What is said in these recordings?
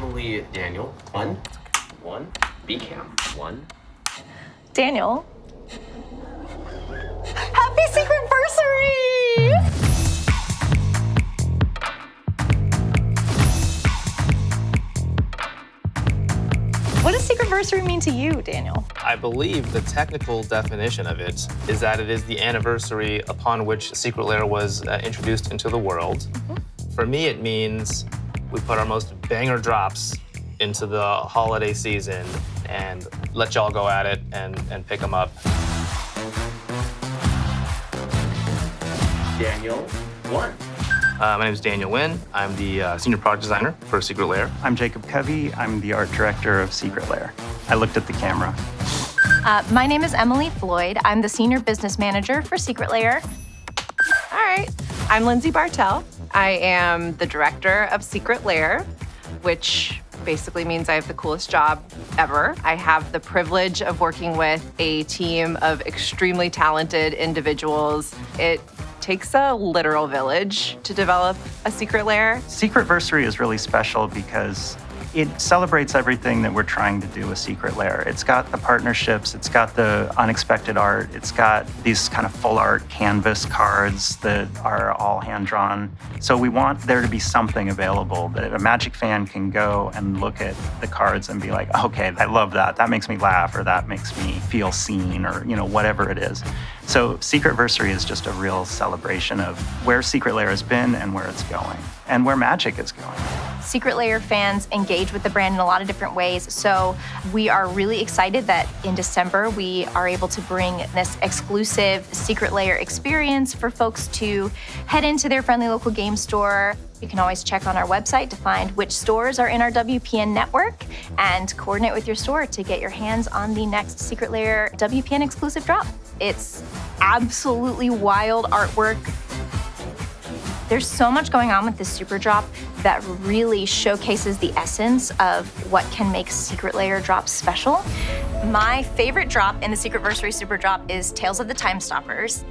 Emily, Daniel. One. B-cam. One. Daniel. Happy Secretversary! What does Secretversary mean to you, Daniel? I believe the technical definition of it is that it is the anniversary upon which Secret Lair was introduced into the world. Mm-hmm. For me, it means we put our most banger drops into the holiday season and let y'all go at it and pick them up. Daniel, one. My name is Daniel Nguyen. I'm the senior product designer for Secret Lair. I'm Jacob Covey. I'm the art director of Secret Lair. I looked at the camera. My name is Emily Floyd. I'm the senior business manager for Secret Lair. All right. I'm Lindsay Bartell. I am the director of Secret Lair, which basically means I have the coolest job ever. I have the privilege of working with a team of extremely talented individuals. It takes a literal village to develop a Secret Lair. Secretversary is really special because it celebrates everything that we're trying to do with Secret Lair. It's got the partnerships, it's got the unexpected art, it's got these kind of full art canvas cards that are all hand-drawn. So we want there to be something available that a Magic fan can go and look at the cards and be like, okay, I love that. That makes me laugh, or that makes me feel seen, or whatever it is. So Secretversary is just a real celebration of where Secret Lair has been and where it's going, and where Magic is going. Secret Lair fans engage with the brand in a lot of different ways, so we are really excited that in December we are able to bring this exclusive Secret Lair experience for folks to head into their friendly local game store. You can always check on our website to find which stores are in our WPN network and coordinate with your store to get your hands on the next Secret Lair WPN exclusive drop. It's absolutely wild artwork. There's so much going on with this super drop that really showcases the essence of what can make Secret Lair drops special. My favorite drop in the Secretversary super drop is Tales of the Time Stoppers.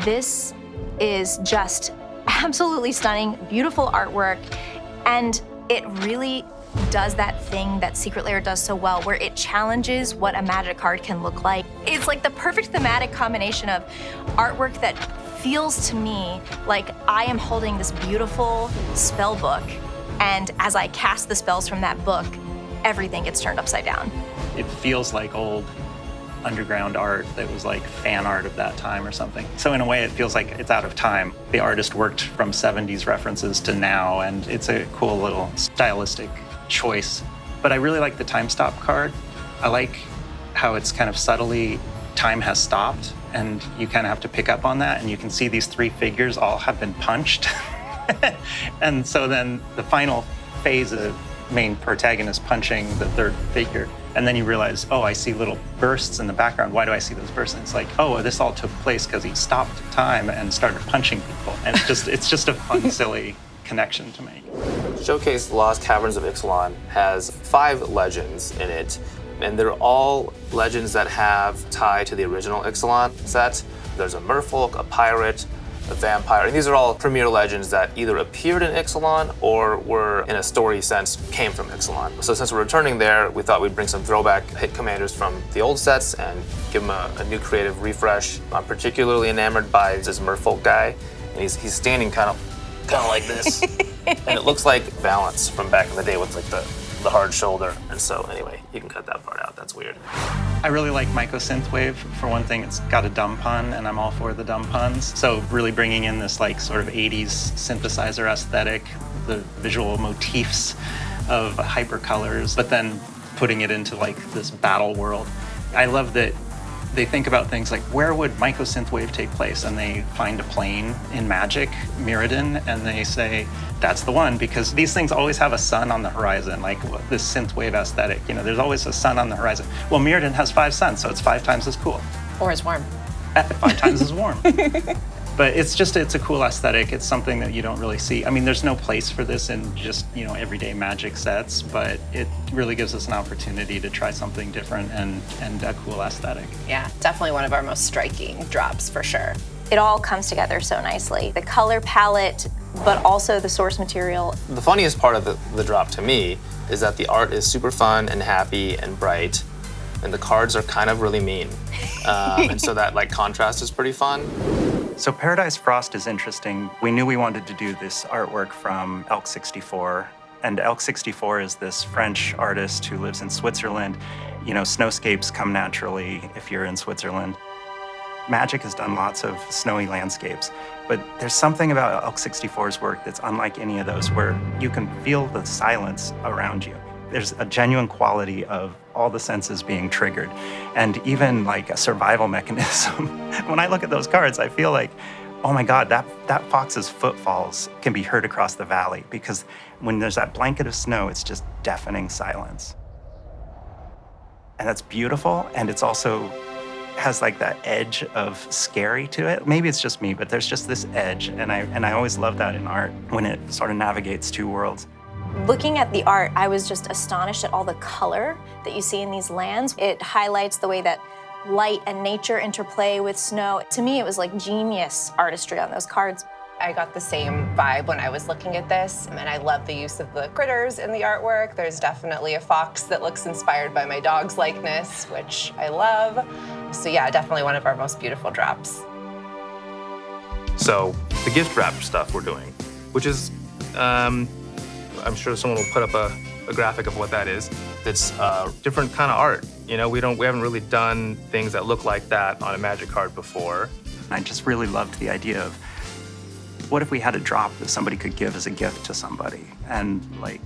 This is just absolutely stunning, beautiful artwork, and it really does that thing that Secret Lair does so well, where it challenges what a Magic card can look like. It's like the perfect thematic combination of artwork that feels to me like I am holding this beautiful spell book, and as I cast the spells from that book, everything gets turned upside down. It feels like old underground art that was like fan art of that time or something. So in a way, it feels like it's out of time. The artist worked from 70s references to now, and it's a cool little stylistic choice. But I really like the time stop card. I like how it's kind of subtly, time has stopped, and you kind of have to pick up on that, and you can see these three figures all have been punched. And so then the final phase of the main protagonist punching the third figure, and then you realize, oh, I see little bursts in the background. Why do I see those bursts? And it's like, oh, this all took place because he stopped time and started punching people. And it's just a fun, silly connection to make. Showcase Lost Caverns of Ixalan has 5 legends in it, and they're all legends that have tie to the original Ixalan set. There's a merfolk, a pirate, a vampire, and these are all premier legends that either appeared in Ixalan or were, in a story sense, came from Ixalan. So since we're returning there, we thought we'd bring some throwback hit commanders from the old sets and give them a new creative refresh. I'm particularly enamored by this merfolk guy, and he's standing kind of like this, and it looks like Valance from back in the day with like the hard shoulder. And so anyway, you can cut that part out. That's weird. I really like Myco Synthwave. For one thing, it's got a dumb pun, and I'm all for the dumb puns. So really bringing in this like sort of 80s synthesizer aesthetic, the visual motifs of hypercolors, but then putting it into like this battle world. I love that they think about things like, where would Myco Synthwave take place? And they find a plane in Magic, Mirrodin, and they say, that's the one, because these things always have a sun on the horizon, like this synthwave aesthetic. There's always a sun on the horizon. Well, Mirrodin has 5 suns, so it's 5 times as cool. Or as warm. 5 times as warm. But it's a cool aesthetic. It's something that you don't really see. I mean, there's no place for this in just, everyday Magic sets, but it really gives us an opportunity to try something different and a cool aesthetic. Yeah, definitely one of our most striking drops for sure. It all comes together so nicely. The color palette but also the source material. The funniest part of the drop to me is that the art is super fun and happy and bright, and the cards are kind of really mean. And so that like contrast is pretty fun. So Paradise Frost is interesting. We knew we wanted to do this artwork from Elk 64. And Elk 64 is this French artist who lives in Switzerland. You know, snowscapes come naturally if you're in Switzerland. Magic has done lots of snowy landscapes, but there's something about Elk 64's work that's unlike any of those, where you can feel the silence around you. There's a genuine quality of all the senses being triggered, and even like a survival mechanism. When I look at those cards, I feel like, oh my God, that fox's footfalls can be heard across the valley, because when there's that blanket of snow, it's just deafening silence. And that's beautiful, and it's also has like that edge of scary to it. Maybe it's just me, but there's just this edge, and I always love that in art when it sort of navigates two worlds. Looking at the art, I was just astonished at all the color that you see in these lands. It highlights the way that light and nature interplay with snow. To me, it was like genius artistry on those cards. I got the same vibe when I was looking at this, and I love the use of the critters in the artwork. There's definitely a fox that looks inspired by my dog's likeness, which I love. So yeah, definitely one of our most beautiful drops. So the gift wrap stuff we're doing, which is, I'm sure someone will put up a graphic of what that is. It's different kind of art. You know, we haven't really done things that look like that on a Magic card before. I just really loved the idea of, what if we had a drop that somebody could give as a gift to somebody? And like,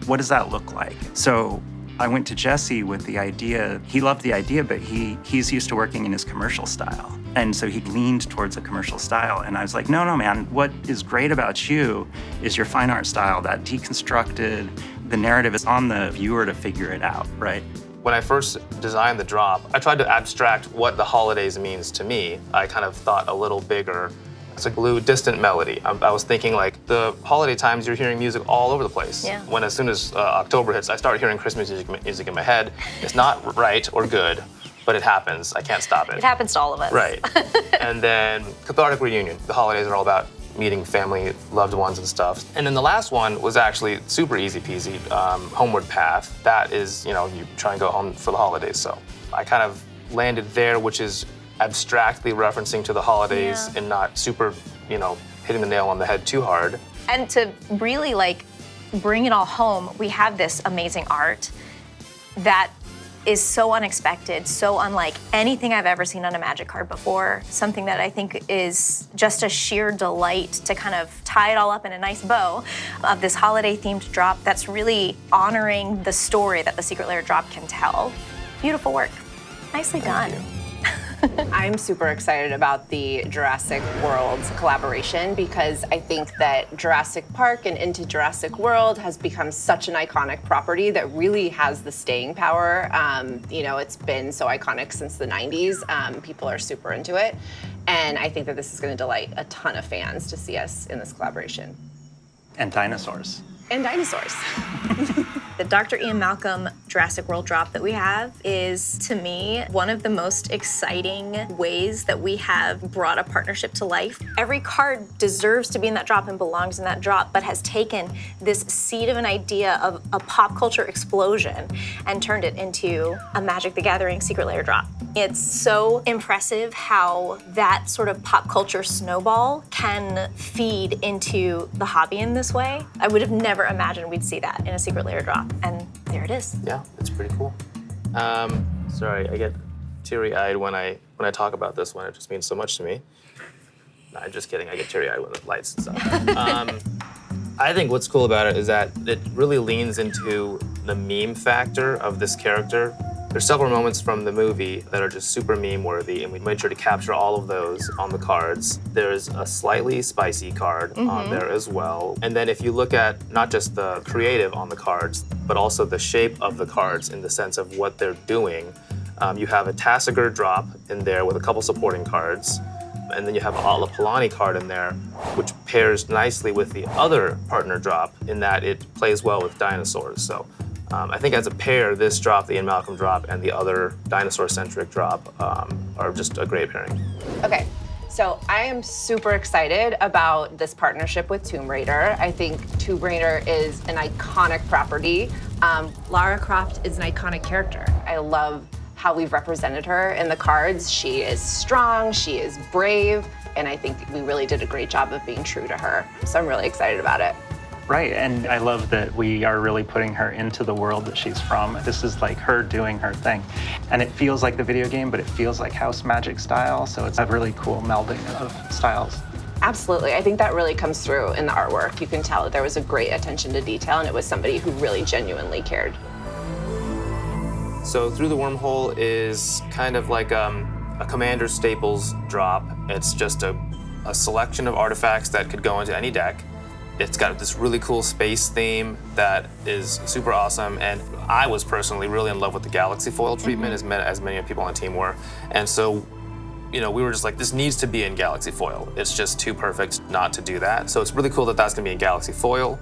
what does that look like? So I went to Jesse with the idea. He loved the idea, but he's used to working in his commercial style. And so he leaned towards a commercial style. And I was like, no, man, what is great about you is your fine art style, that deconstructed, the narrative is on the viewer to figure it out, right? When I first designed the drop, I tried to abstract what the holidays means to me. I kind of thought a little bigger. It's a blue, distant melody. I was thinking like the holiday times, you're hearing music all over the place. Yeah. When as soon as October hits, I start hearing Christmas music in my head. It's not right or good, but it happens. I can't stop it. It happens to all of us. Right. And then cathartic reunion. The holidays are all about meeting family, loved ones and stuff. And then the last one was actually super easy peasy, Homeward Path. That is, you know, you try and go home for the holidays. So I kind of landed there, which is abstractly referencing to the holidays and not super, you know, hitting the nail on the head too hard. And to really like bring it all home, we have this amazing art that is so unexpected, so unlike anything I've ever seen on a Magic card before. Something that I think is just a sheer delight to kind of tie it all up in a nice bow of this holiday-themed drop that's really honoring the story that the Secret Lair drop can tell. Beautiful work. Nicely done. I'm super excited about the Jurassic World collaboration because I think that Jurassic Park and Into Jurassic World has become such an iconic property that really has the staying power. You know, it's been so iconic since the 90s. People are super into it. And I think that this is going to delight a ton of fans to see us in this collaboration. And dinosaurs. And dinosaurs. The Dr. Ian Malcolm Jurassic World drop that we have is, to me, one of the most exciting ways that we have brought a partnership to life. Every card deserves to be in that drop and belongs in that drop, but has taken this seed of an idea of a pop culture explosion and turned it into a Magic the Gathering Secret Lair drop. It's so impressive how that sort of pop culture snowball can feed into the hobby in this way. I would have never imagined we'd see that in a Secret Lair drop, and there it is. Yeah, it's pretty cool. Sorry, I get teary-eyed when I talk about this one. It just means so much to me. No, I'm just kidding. I get teary-eyed when it lights and stuff. I think what's cool about it is that it really leans into the meme factor of this character. There's several moments from the movie that are just super meme-worthy, and we made sure to capture all of those on the cards. There's a slightly spicy card on there as well. And then if you look at not just the creative on the cards, but also the shape of the cards in the sense of what they're doing, you have a Tassiger drop in there with a couple supporting cards. And then you have a Ala Palani card in there, which pairs nicely with the other partner drop in that it plays well with dinosaurs. So I think as a pair, this drop, the Ian Malcolm drop, and the other dinosaur-centric drop are just a great pairing. Okay, So I am super excited about this partnership with Tomb Raider. I think Tomb Raider is an iconic property. Lara Croft is an iconic character. I love how we've represented her in the cards. She is strong, she is brave, and I think we really did a great job of being true to her. So I'm really excited about it. Right, and I love that we are really putting her into the world that she's from. This is like her doing her thing. And it feels like the video game, but it feels like house magic style, so it's a really cool melding of styles. Absolutely, I think that really comes through in the artwork. You can tell that there was a great attention to detail, and it was somebody who really genuinely cared. So Through the Wormhole is kind of like a Commander Staples drop. It's just a selection of artifacts that could go into any deck. It's got this really cool space theme that is super awesome, and I was personally really in love with the Galaxy foil treatment, as many people on the team were. And so, we were just like, this needs to be in Galaxy foil. It's just too perfect not to do that. So it's really cool that that's gonna be in Galaxy foil.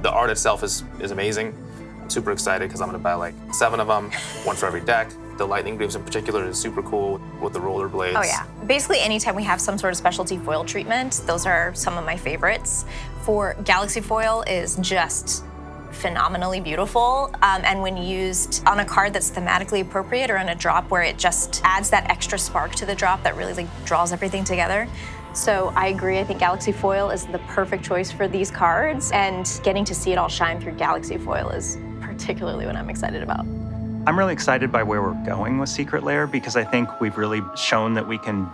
The art itself is amazing. I'm super excited because I'm gonna buy like 7 of them, 1 for every deck. The lightning greaves in particular is super cool with the roller blades. Oh yeah. Basically anytime we have some sort of specialty foil treatment, those are some of my favorites. For Galaxy foil is just phenomenally beautiful. And when used on a card that's thematically appropriate or in a drop where it just adds that extra spark to the drop that really draws everything together. So I agree, I think Galaxy foil is the perfect choice for these cards, and getting to see it all shine through Galaxy foil is particularly what I'm excited about. I'm really excited by where we're going with Secret Lair because I think we've really shown that we can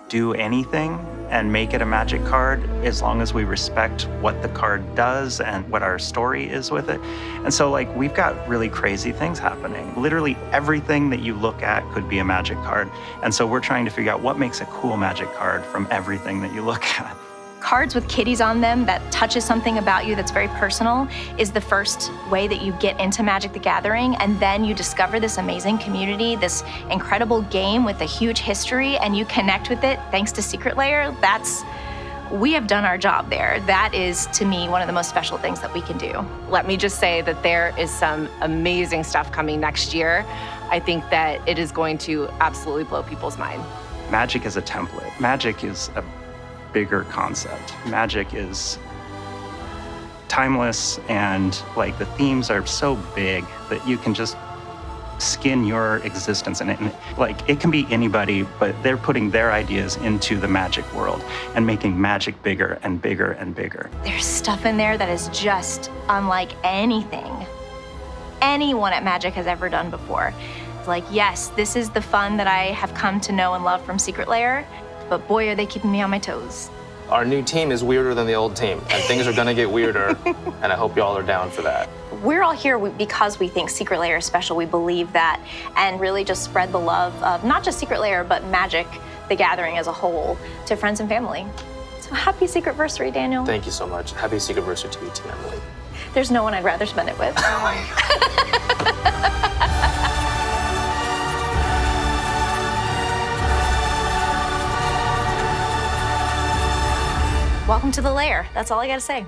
do anything and make it a Magic card as long as we respect what the card does and what our story is with it. And so we've got really crazy things happening. Literally everything that you look at could be a Magic card. And so we're trying to figure out what makes a cool Magic card from everything that you look at. Cards with kitties on them that touches something about you that's very personal is the first way that you get into Magic the Gathering, and then you discover this amazing community, this incredible game with a huge history, and you connect with it thanks to Secret Lair. We have done our job there. That is, to me, one of the most special things that we can do. Let me just say that there is some amazing stuff coming next year. I think that it is going to absolutely blow people's mind. Magic is a template. Magic is a bigger concept. Magic is timeless, and the themes are so big that you can just skin your existence in it. And it can be anybody, but they're putting their ideas into the Magic world and making Magic bigger and bigger and bigger. There's stuff in there that is just unlike anything anyone at Magic has ever done before. It's yes, this is the fun that I have come to know and love from Secret Lair, but boy, are they keeping me on my toes. Our new team is weirder than the old team, and things are gonna get weirder, and I hope y'all are down for that. We're all here because we think Secret Lair is special. We believe that, and really just spread the love of not just Secret Lair, but Magic the Gathering as a whole to friends and family. So happy Secretversary, Daniel. Thank you so much. Happy Secretversary to you, Team Emily. There's no one I'd rather spend it with. Welcome to the Lair. That's all I gotta say.